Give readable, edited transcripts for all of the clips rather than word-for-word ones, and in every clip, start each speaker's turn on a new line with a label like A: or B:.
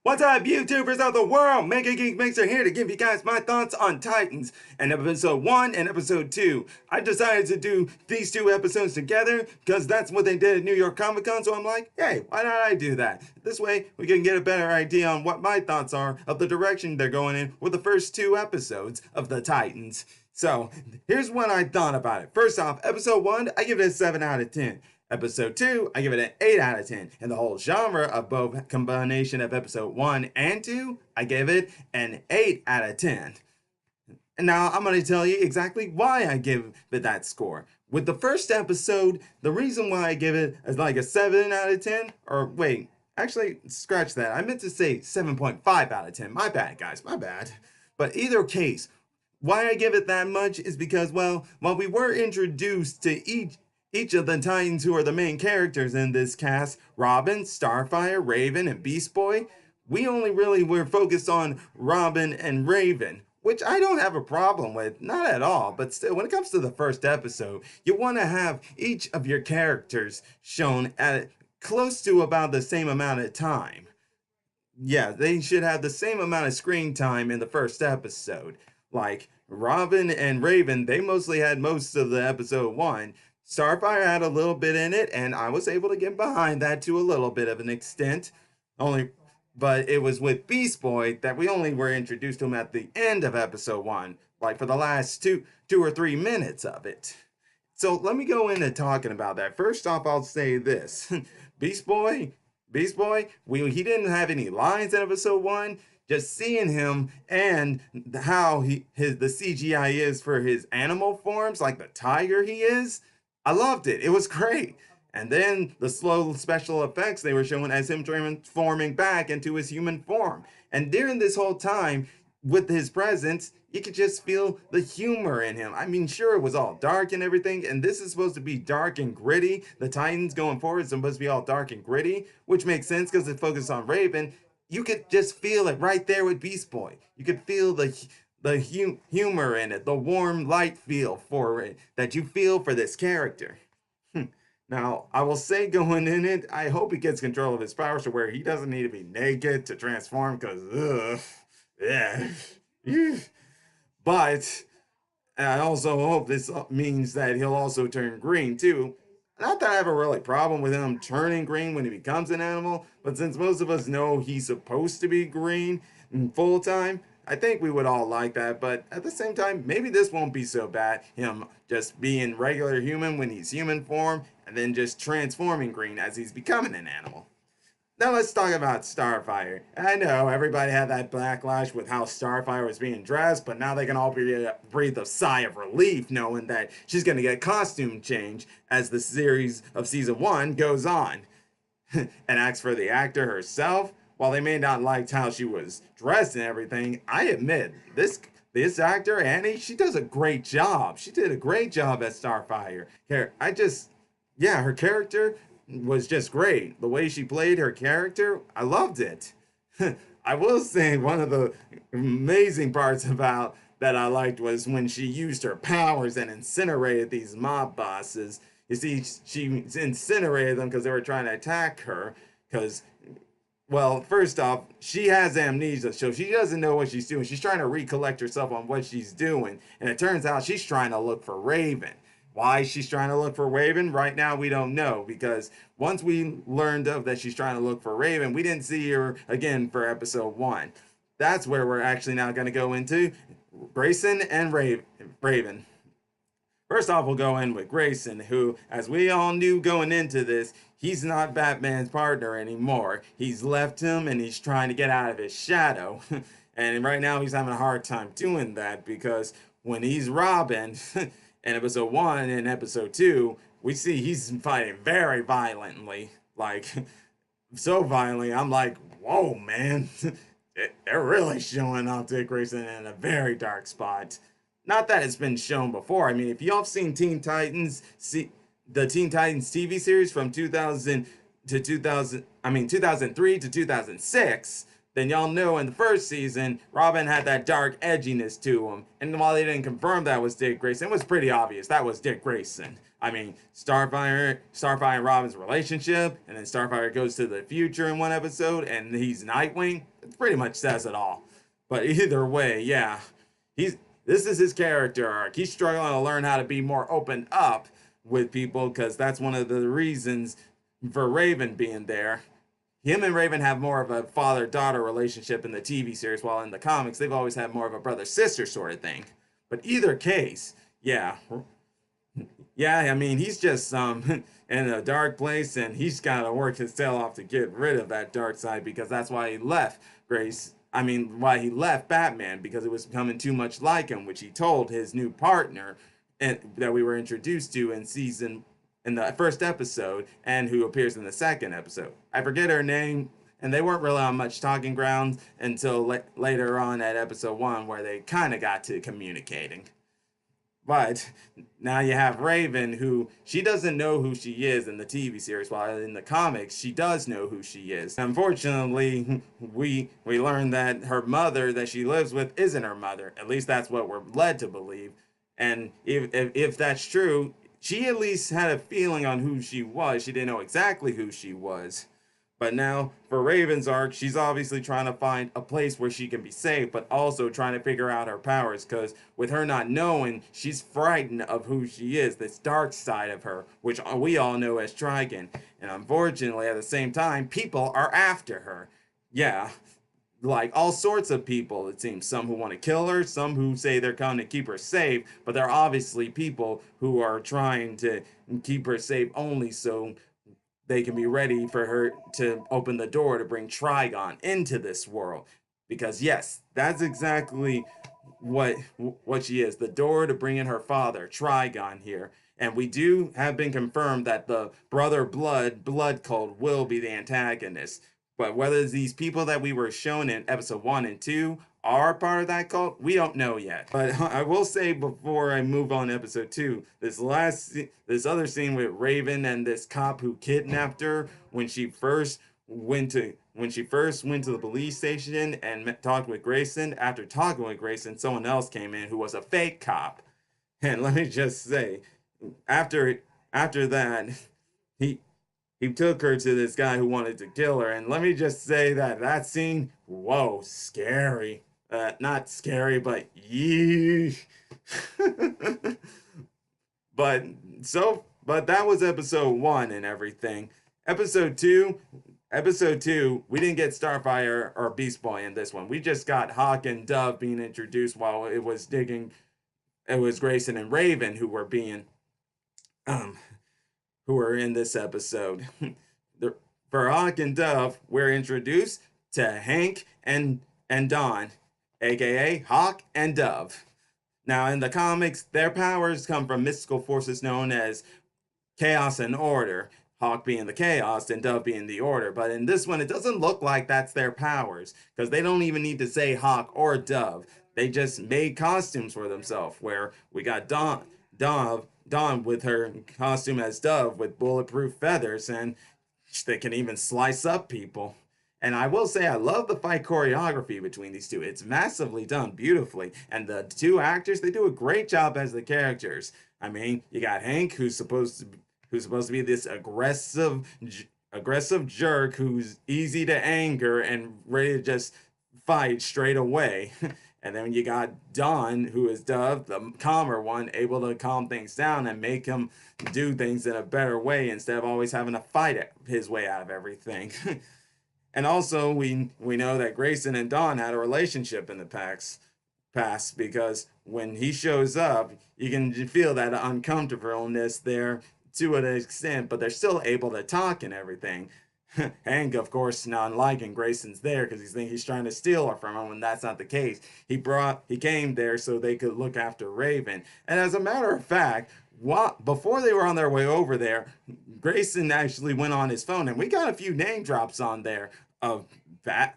A: What's up, YouTubers of the world? Mega Geek Mixer here to give you guys my thoughts on Titans and episode 1 and episode 2. I decided to do these two episodes together because that's what they did at New York Comic Con, so I'm like, hey, why not I do that? This way we can get a better idea on what my thoughts are of the direction they're going in with the first two episodes of the Titans. So, here's what I thought about it. First off, episode 1, I give it a 7 out of 10. Episode 2, I give it an 8 out of 10. And the whole genre of both combination of episode 1 and 2, I give it an 8 out of 10. And now I'm going to tell you exactly why I give it that score. With the first episode, the reason why I give it as like a 7 out of 10, or wait, actually, scratch that. I meant to say 7.5 out of 10. My bad, guys, my bad. But either case, why I give it that much is because, well, while we were introduced to each of the Titans who are the main characters in this cast, Robin, Starfire, Raven, and Beast Boy, we only really were focused on Robin and Raven, which I don't have a problem with, not at all. But still, when it comes to the first episode, you want to have each of your characters shown at close to about the same amount of time. Yeah, they should have the same amount of screen time in the first episode. Like Robin and Raven, they mostly had most of the episode 1. Starfire had a little bit in it, and I was able to get behind that to a little bit of an extent. Only, but it was with Beast Boy that we only were introduced to him at the end of episode 1, like for the last two or 3 minutes of it. So let me go into talking about that. First off, I'll say this: Beast Boy, Beast Boy, he didn't have any lines in episode 1. Just seeing him and how the CGI is for his animal forms, like the tiger he is, I loved it. It was great. And then the slow special effects they were showing as him transforming back into his human form. And during this whole time, with his presence, you could just feel the humor in him. I mean, sure, it was all dark and everything, and this is supposed to be dark and gritty. The Titans going forward is supposed to be all dark and gritty, which makes sense because it focused on Raven. You could just feel it right there with Beast Boy. You could feel the humor in it, the warm light feel for it that you feel for this character. Now, I will say going in it, I hope he gets control of his powers to where he doesn't need to be naked to transform because, ugh, yeah. But I also hope this means that he'll also turn green too. Not that I have a really problem with him turning green when he becomes an animal, but since most of us know he's supposed to be green full time, I think we would all like that. But at the same time, maybe this won't be so bad. Him just being regular human when he's human form, and then just transforming green as he's becoming an animal. Now let's talk about Starfire. I know everybody had that backlash with how Starfire was being dressed, but now they can all breathe a sigh of relief knowing that she's going to get a costume change as the series of season 1 goes on. And as for the actor herself, while they may not liked how she was dressed and everything, I admit this actor Annie, she does a great job. She did a great job as Starfire. Here, yeah, her character was just great. The way she played her character, I loved it. I will say one of the amazing parts about that I liked was when she used her powers and incinerated these mob bosses. You see, she incinerated them because they were trying to attack her. Because, well, first off, she has amnesia, so she doesn't know what she's doing. She's trying to recollect herself on what she's doing. And it turns out she's trying to look for Raven. Why she's trying to look for Raven right now, we don't know, because once we learned of that she's trying to look for Raven, we didn't see her again for episode 1. That's where we're actually now going to go into Grayson and Raven. First off, we'll go in with Grayson, who, as we all knew going into this, he's not Batman's partner anymore. He's left him and he's trying to get out of his shadow. And right now he's having a hard time doing that because when he's Robin in episode 1 and episode 2, we see he's fighting very violently. Like, so violently, I'm like, whoa, man. They're really showing off Dick Grayson in a very dark spot. Not that it's been shown before. I mean, if y'all have seen Teen Titans, see the Teen Titans TV series from 2000 to 2000, I mean 2003 to 2006, then y'all know in the first season, Robin had that dark edginess to him. And while they didn't confirm that was Dick Grayson, it was pretty obvious that was Dick Grayson. I mean, Starfire and Robin's relationship, and then Starfire goes to the future in one episode, and he's Nightwing. It pretty much says it all. But either way, yeah, this is his character arc. He's struggling to learn how to be more open up with people because that's one of the reasons for Raven being there. Him and Raven have more of a father-daughter relationship in the TV series, while in the comics they've always had more of a brother-sister sort of thing. But either case, yeah, I mean he's just in a dark place, and he's got to work his tail off to get rid of that dark side because that's why he left why he left Batman, because it was becoming too much like him, which he told his new partner and that we were introduced to in the first episode, and who appears in the second episode. I forget her name, and they weren't really on much talking ground until later on at episode 1, where they kind of got to communicating. But now you have Raven, who she doesn't know who she is in the TV series, while in the comics she does know who she is. Unfortunately, we learn that her mother that she lives with isn't her mother. At least that's what we're led to believe. And if that's true, she at least had a feeling on who she was. She didn't know exactly who she was. But now, for Raven's arc, she's obviously trying to find a place where she can be safe, but also trying to figure out her powers, because with her not knowing, she's frightened of who she is, this dark side of her, which we all know as Trigon. And unfortunately, at the same time, people are after her. Yeah, like all sorts of people, it seems. Some who want to kill her, some who say they're coming to keep her safe, but they're obviously people who are trying to keep her safe only so they can be ready for her to open the door to bring Trigon into this world. Because yes, that's exactly what she is, the door to bring in her father, Trigon, here. And we do have been confirmed that the Brother Blood Cult will be the antagonist. But whether this people that we were shown in episode 1 and 2 are part of that cult, we don't know yet. But I will say, before I move on to episode 2, this other scene with Raven and this cop who kidnapped her when she first went to the police station and talked with Grayson. After talking with Grayson, someone else came in who was a fake cop. And let me just say, after that, he took her to this guy who wanted to kill her. And let me just say that scene, whoa, scary. Not scary, but yee. but that was episode 1 and everything. Episode 2, we didn't get Starfire or Beast Boy in this one. We just got Hawk and Dove being introduced while it was Grayson and Raven who were in this episode. For Hawk and Dove, we're introduced to Hank and Dawn, aka Hawk and Dove. Now, in the comics, their powers come from mystical forces known as Chaos and Order, Hawk being the Chaos and Dove being the Order. But in this one, it doesn't look like that's their powers, because they don't even need to say Hawk or Dove. They just made costumes for themselves, where we got Dawn with her costume as Dove with bulletproof feathers, and they can even slice up people. And I will say, I love the fight choreography between these two. It's massively done beautifully. And the two actors, they do a great job as the characters. I mean, you got Hank, who's supposed to be this aggressive jerk who's easy to anger and ready to just fight straight away. And then you got Dawn, who is Dove, the calmer one, able to calm things down and make him do things in a better way instead of always having to fight his way out of everything. And also, we know that Grayson and Dawn had a relationship in the past, because when he shows up, you can feel that uncomfortableness there to an extent, but they're still able to talk and everything. Hank, of course, not liking Grayson's there because he's trying to steal her from him, when that's not the case. He came there so they could look after Raven. And as a matter of fact, before they were on their way over there, Grayson actually went on his phone, and we got a few name drops on there of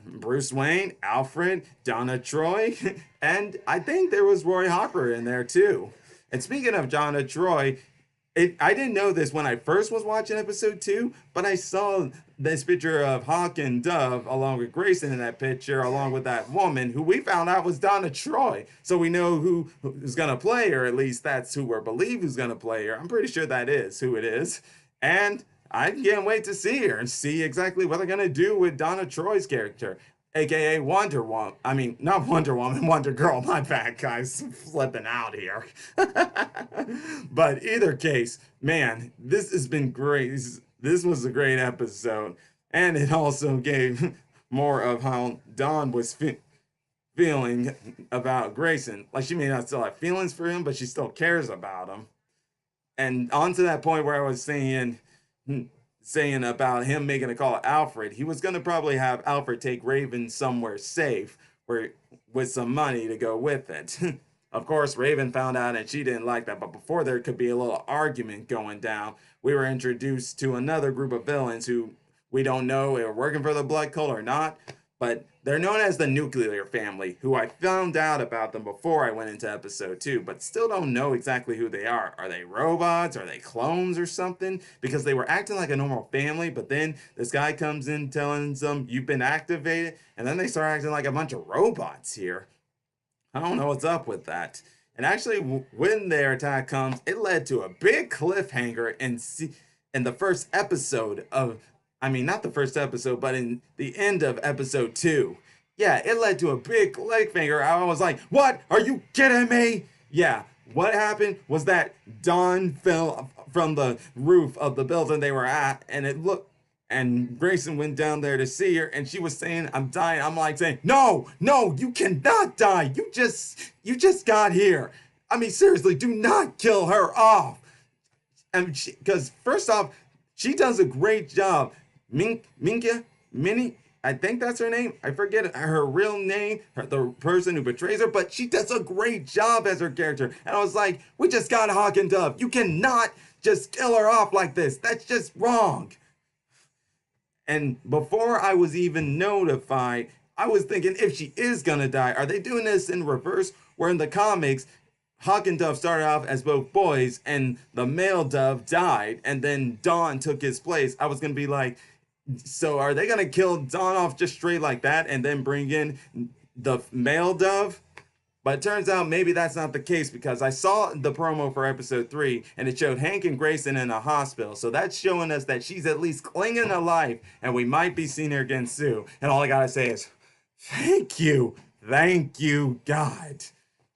A: Bruce Wayne, Alfred, Donna Troy, and I think there was Roy Harper in there too. And speaking of Donna Troy, I didn't know this when I first was watching episode 2, but I saw this picture of Hawk and Dove along with Grayson in that picture, along with that woman who we found out was Donna Troy. So we know who's gonna play her. At least that's who we're believed who's gonna play her. I'm pretty sure that is who it is, and I can't wait to see her and see exactly what they're gonna do with Donna Troy's character, aka Wonder Woman. I mean, not Wonder Woman, Wonder Girl. My bad, guys. I'm flipping out here. But either case, man, this has been great. This was a great episode, and it also gave more of how Dawn was feeling about Grayson. Like, she may not still have feelings for him, but she still cares about him. And on to that point where I was saying about him making a call to Alfred, he was going to probably have Alfred take Raven somewhere safe where with some money to go with it. Of course, Raven found out and she didn't like that, but before there could be a little argument going down, we were introduced to another group of villains who we don't know if they're working for the Blood Cult or not, but they're known as the Nuclear Family, who I found out about them before I went into episode 2, but still don't know exactly who they are. Are they robots? Are they clones or something? Because they were acting like a normal family, but then this guy comes in telling them, you've been activated, and then they start acting like a bunch of robots here. I don't know what's up with that. And actually, when their attack comes, it led to a big cliffhanger in the first episode of, I mean, not the first episode, but in the end of episode 2. Yeah, it led to a big cliffhanger. I was like, what? Are you kidding me? Yeah, what happened was that Dawn fell from the roof of the building they were at, and Grayson went down there to see her, and she was saying, I'm dying. I'm like saying, no, you cannot die. You just got here. I mean, seriously, do not kill her off. And because first off, she does a great job. Minnie, I think that's her name. I forget her real name, the person who betrays her, but she does a great job as her character. And I was like, we just got Hawk and Dove. You cannot just kill her off like this. That's just wrong. And before I was even notified, I was thinking, if she is gonna die, are they doing this in reverse? Where in the comics, Hawk and Dove started off as both boys, and the male Dove died, and then Dawn took his place. I was gonna be like, so are they gonna kill Dawn off just straight like that, and then bring in the male Dove? But it turns out maybe that's not the case, because I saw the promo for episode 3 and it showed Hank and Grayson in a hospital. So that's showing us that she's at least clinging to life and we might be seeing her again soon. And all I gotta say is, thank you, God.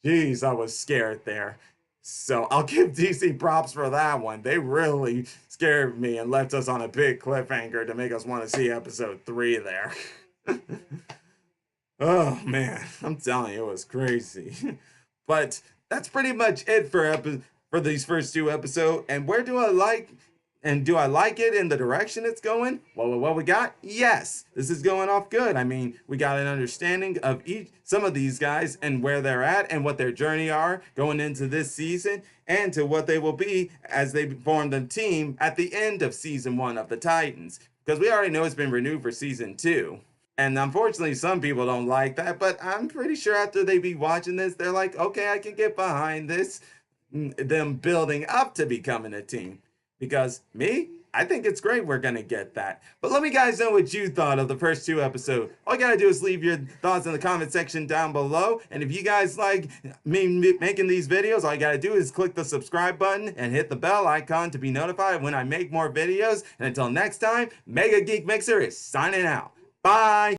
A: Jeez, I was scared there. So I'll give DC props for that one. They really scared me and left us on a big cliffhanger to make us want to see episode 3 there. Oh man, I'm telling you, it was crazy. But that's pretty much it for these first 2 episodes. And where do I like it in the direction it's going? Well, what we got? Yes, this is going off good. I mean, we got an understanding of some of these guys and where they're at and what their journey are going into this season and to what they will be as they form the team at the end of season 1 of the Titans. Because we already know it's been renewed for season 2. And unfortunately, some people don't like that, but I'm pretty sure after they be watching this, they're like, okay, I can get behind this, them building up to becoming a team. Because me, I think it's great we're going to get that. But let me guys know what you thought of the first 2 episodes. All you got to do is leave your thoughts in the comment section down below. And if you guys like me making these videos, all you got to do is click the subscribe button and hit the bell icon to be notified when I make more videos. And until next time, Mega Geek Mixer is signing out. Bye!